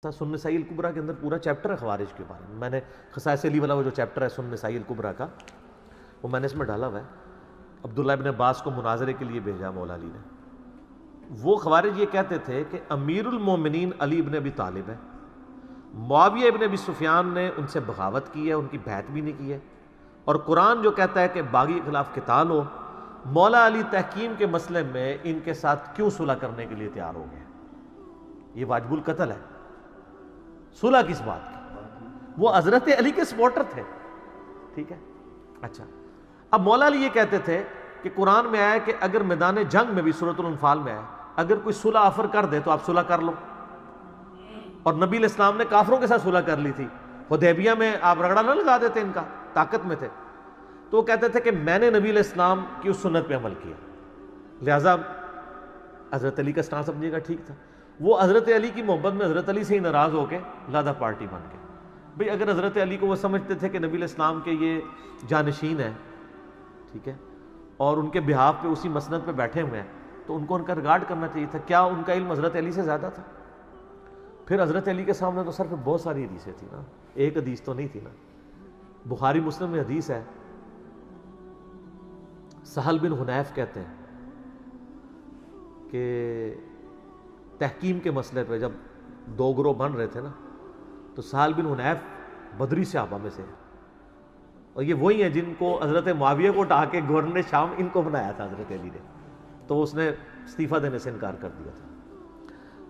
سنن نسائی الکبریٰ کے اندر پورا چیپٹر ہے خوارج کے بارے میں نے خصائص علی والا وہ جو چیپٹر ہے سنن نسائی الکبریٰ کا، وہ میں نے اس میں ڈالا ہوا ہے. عبداللہ ابن عباس کو مناظرے کے لیے بھیجا مولا علی نے. وہ خوارج یہ کہتے تھے کہ امیر المومنین علی ابن ابی طالب ہے، معاویہ ابن ابی سفیان نے ان سے بغاوت کی ہے، ان کی بیعت بھی نہیں کی ہے، اور قرآن جو کہتا ہے کہ باغی کے خلاف قتال ہو، مولا علی تحکیم کے مسئلے میں ان کے ساتھ کیوں صلح کرنے کے لیے تیار ہو گئے؟ یہ واجب القتل ہے. صلح کس بات کی؟ وہ حضرت علی کے سپورٹر تھے. ٹھیک ہے. اچھا، اب مولا علی یہ کہتے تھے کہ قرآن میں آیا کہ اگر میدان جنگ میں بھی سورۃ الانفال میں آیا اگر کوئی صلح آفر کر دے تو آپ صلح کر لو، اور نبی علیہ السلام نے کافروں کے ساتھ صلح کر لی تھی. حدیبیہ میں آپ رگڑا نہ لگا دیتے، ان کا طاقت میں تھے. تو وہ کہتے تھے کہ میں نے نبی علیہ السلام کی اس سنت پہ عمل کیا، لہٰذا حضرت علی کا سٹانس سمجھے گا ٹھیک تھا. وہ حضرت علی کی محبت میں حضرت علی سے ہی ناراض ہو کے لادا پارٹی بن گئے. بھئی اگر حضرت علی کو وہ سمجھتے تھے کہ نبی علیہ السلام کے یہ جانشین ہیں، ٹھیک ہے، اور ان کے بہاف پہ اسی مسند پہ بیٹھے ہوئے ہیں، تو ان کو ان کا ریگارڈ کرنا چاہیے تھا. کیا ان کا علم حضرت علی سے زیادہ تھا؟ پھر حضرت علی کے سامنے تو صرف بہت ساری حدیثیں تھیں نا، ایک حدیث تو نہیں تھی نا. بخاری مسلم میں حدیث ہے، سہل بن حنیف کہتے ہیں کہ تحکیم کے مسئلے پہ جب دو گروہ بن رہے تھے نا، تو سہل بن حنیف بدری صحابہ میں سے ہیں، اور یہ وہی ہیں جن کو حضرت معاویہ کو اٹھا کے گورنر شام ان کو بنایا تھا حضرت علی نے، تو اس نے استعفیٰ دینے سے انکار کر دیا تھا.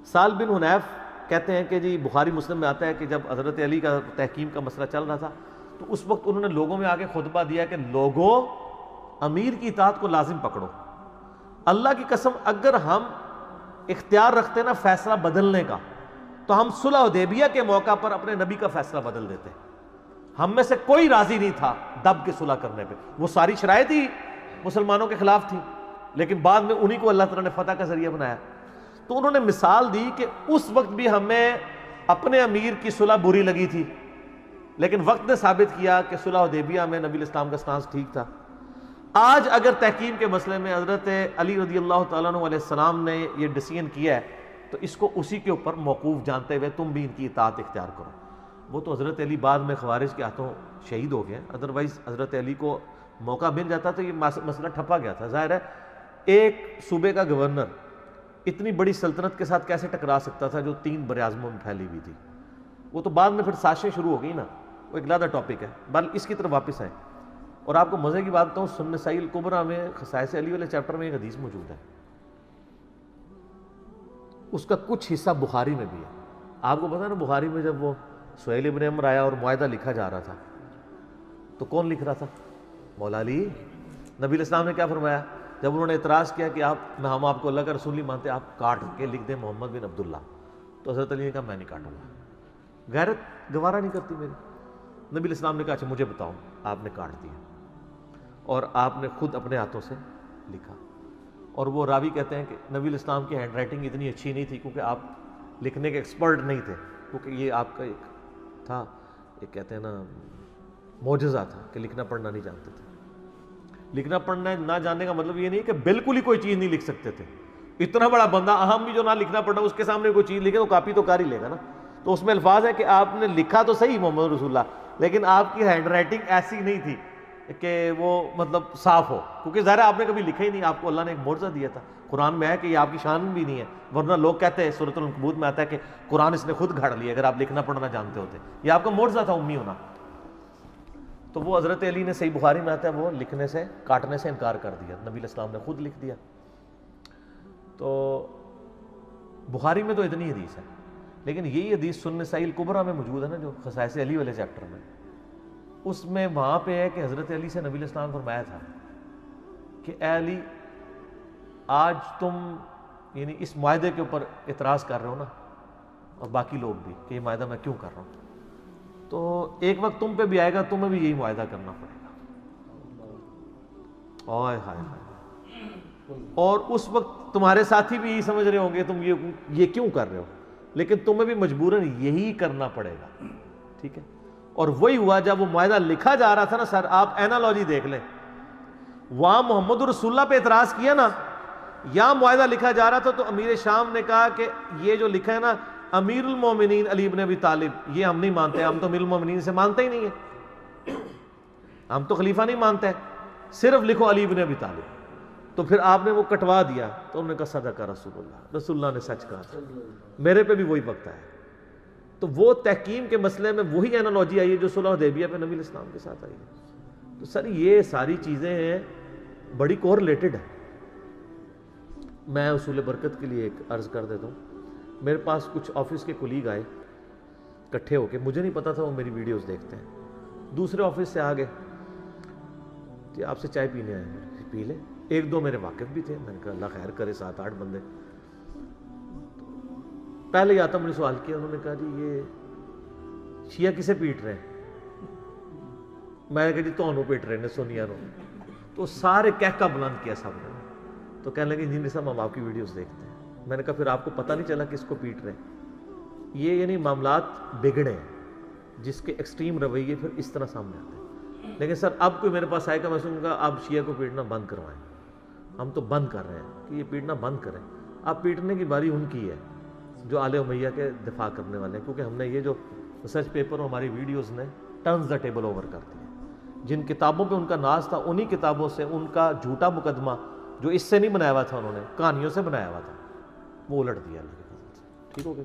سہل بن حنیف کہتے ہیں کہ جی بخاری مسلم میں آتا ہے کہ جب حضرت علی کا تحکیم کا مسئلہ چل رہا تھا تو اس وقت انہوں نے لوگوں میں آگے خطبہ دیا کہ لوگوں امیر کی اطاعت کو لازم پکڑو. اللہ کی قسم اگر ہم اختیار رکھتے نا فیصلہ بدلنے کا تو ہم صلح حدیبیہ کے موقع پر اپنے نبی کا فیصلہ بدل دیتے. ہم میں سے کوئی راضی نہیں تھا دب کے صلح کرنے پہ. وہ ساری شرائط ہی مسلمانوں کے خلاف تھی، لیکن بعد میں انہی کو اللہ تعالیٰ نے فتح کا ذریعہ بنایا. تو انہوں نے مثال دی کہ اس وقت بھی ہمیں اپنے امیر کی صلح بری لگی تھی، لیکن وقت نے ثابت کیا کہ صلح حدیبیہ میں نبی الاسلام کا سٹانس ٹھیک تھا. آج اگر تحکیم کے مسئلے میں حضرت علی رضی اللہ تعالیٰ عنہ علیہ السلام نے یہ ڈیسیژن کیا ہے تو اس کو اسی کے اوپر موقوف جانتے ہوئے تم بھی ان کی اطاعت اختیار کرو. وہ تو حضرت علی بعد میں خوارج کے ہاتھوں شہید ہو گئے، ادروائز حضرت علی کو موقع مل جاتا تو یہ مسئلہ ٹھپا گیا تھا. ظاہر ہے ایک صوبے کا گورنر اتنی بڑی سلطنت کے ساتھ کیسے ٹکرا سکتا تھا جو 3 براعظموں میں پھیلی ہوئی تھی. وہ تو بعد میں پھر سازشیں شروع ہو گئی نا، وہ ایک علیحدہ ٹاپک ہے. بل اس کی طرف واپس آئیں، اور آپ کو مزے کی بات بتاؤں، سنن نسائی الکبریٰ میں خصائص علی والے چیپٹر میں ایک حدیث موجود ہے، اس کا کچھ حصہ بخاری میں بھی ہے. آپ کو پتا ہے نا بخاری میں جب وہ سہیل ابن عمر آیا اور معاہدہ لکھا جا رہا تھا تو کون لکھ رہا تھا؟ مولا علی. نبی علیہ السلام نے کیا فرمایا جب انہوں نے اعتراض کیا کہ ہم آپ کو اللہ کا رسول نہیں مانتے، آپ کاٹ کے لکھ دیں محمد بن عبداللہ، تو حضرت علی نے کہا میں نہیں کاٹوں گا، غیرت گوارا نہیں کرتی میری. نبی علیہ السلام نے کہا اچھا مجھے بتاؤ. آپ نے کاٹ دیا اور آپ نے خود اپنے ہاتھوں سے لکھا. اور وہ راوی کہتے ہیں کہ نبی علیہ السلام کی ہینڈ رائٹنگ اتنی اچھی نہیں تھی کیونکہ آپ لکھنے کے ایکسپرٹ نہیں تھے، کیونکہ یہ آپ کا ایک تھا، ایک کہتے ہیں نا معجزہ تھا کہ لکھنا پڑھنا نہیں جانتے تھے. لکھنا پڑھنا نہ جاننے کا مطلب یہ نہیں کہ بالکل ہی کوئی چیز نہیں لکھ سکتے تھے. اتنا بڑا بندہ اہم بھی جو نہ لکھنا پڑھنا اس کے سامنے کوئی چیز لکھے تو کاپی تو کر ہی لے گا نا. تو اس میں الفاظ ہے کہ آپ نے لکھا تو صحیح محمد رسول اللہ، لیکن آپ کی ہینڈ رائٹنگ ایسی نہیں تھی کہ وہ مطلب صاف ہو، کیونکہ ظاہر آپ نے کبھی لکھا ہی نہیں. آپ کو اللہ نے ایک معجزہ دیا تھا. قرآن میں ہے کہ یہ آپ کی شان بھی نہیں ہے، ورنہ لوگ کہتے ہیں سورۃ العنکبوت میں آتا ہے کہ قرآن اس نے خود گھڑ لیا اگر آپ لکھنا پڑھنا جانتے ہوتے. یہ آپ کا معجزہ تھا امی ہونا. تو وہ حضرت علی نے صحیح بخاری میں آتا ہے وہ لکھنے سے کاٹنے سے انکار کر دیا، نبی علیہ السلام نے خود لکھ دیا. تو بخاری میں تو اتنی حدیث ہے، لیکن یہی حدیث سنن نسائی الکبریٰ میں موجود ہے نا جو خصائص علی والے چیپٹر میں، اس میں وہاں پہ ہے کہ حضرت علی سے نبی علیہ السلام نے فرمایا تھا کہ اے علی آج تم یعنی اس معاہدے کے اوپر اعتراض کر رہے ہو نا، اور باقی لوگ بھی کہ یہ معاہدہ میں کیوں کر رہا ہوں، تو ایک وقت تم پہ بھی آئے گا تمہیں بھی یہی معاہدہ کرنا پڑے گا. اوئے ہائے ہائے. اور اس وقت تمہارے ساتھی بھی یہی سمجھ رہے ہوں گے تم یہ کیوں کر رہے ہو، لیکن تمہیں بھی مجبوراً یہی کرنا پڑے گا. ٹھیک ہے. اور وہی ہوا جب وہ معاہدہ لکھا جا رہا تھا نا سر، آپ اینالوجی دیکھ لیں، وہاں محمد رسول اللہ پہ اعتراض کیا نا، یہاں معاہدہ لکھا جا رہا تھا تو امیر شام نے کہا کہ یہ جو لکھا ہے نا امیر المومنین علی بن ابی طالب یہ ہم نہیں مانتے، ہم تو امیر المومنین سے مانتے ہی نہیں ہیں، ہم تو خلیفہ نہیں مانتے، صرف لکھو علی بن ابی طالب۔ تو پھر آپ نے وہ کٹوا دیا تو انہوں نے کہا صدق رسول اللہ، رسول اللہ نے سچ کہا تھا، میرے پہ بھی وہی وقت ہے۔ تو وہ تحکیم کے مسئلے میں وہی اینالوجی آئی ہے جو صلح حدیبیہ پہ نبی علیہ السلام کے ساتھ آئی ہے۔ تو سر یہ ساری چیزیں ہیں بڑی کورلیٹڈ ہیں۔ میں اصول برکت کے لیے ایک عرض کر دیتا ہوں، میرے پاس کچھ آفس کے کولیگ آئے اکٹھے ہو کے، مجھے نہیں پتا تھا وہ میری ویڈیوز دیکھتے ہیں، دوسرے آفس سے آگے کہ آپ سے چائے پینے آئے ہیں، پی لیں۔ ایک دو میرے واقف بھی تھے، میں نے کہا اللہ خیر کرے، 7-8 بندے۔ پہلے ہی آتا مجھے سوال کیا، انہوں نے کہا جی یہ شیعہ کسے پیٹ رہے ہیں؟ میں نے کہا جی تو پیٹ رہے ہیں سونیا نو۔ تو سارے کہکا بلند کیا سب نے، تو کہنے لگے انجینئر صاحب ہم آپ کی ویڈیوز دیکھتے ہیں۔ میں نے کہا پھر آپ کو پتہ نہیں چلا کس کو پیٹ رہے ہیں؟ یہ یعنی معاملات بگڑے ہیں جس کے ایکسٹریم رویے پھر اس طرح سامنے آتے ہیں۔ لیکن سر اب کوئی میرے پاس آئے گا، میں سنوں گا آپ شیعہ کو پیٹنا بند کروائیں، ہم تو بند کر رہے ہیں کہ یہ پیٹنا بند کریں۔ اب پیٹنے کی باری ان کی ہے جو آل امیہ کے دفاع کرنے والے ہیں، کیونکہ ہم نے یہ جو ریسرچ پیپر اور ہماری ویڈیوز نے ٹرنز دا ٹیبل اوور کر دیا۔ جن کتابوں پہ ان کا ناز تھا، انہی کتابوں سے ان کا جھوٹا مقدمہ جو اس سے نہیں بنایا ہوا تھا، انہوں نے کہانیوں سے بنایا ہوا تھا، وہ الٹ دیا اللہ کے فضل سے۔ ٹھیک ہو گیا؟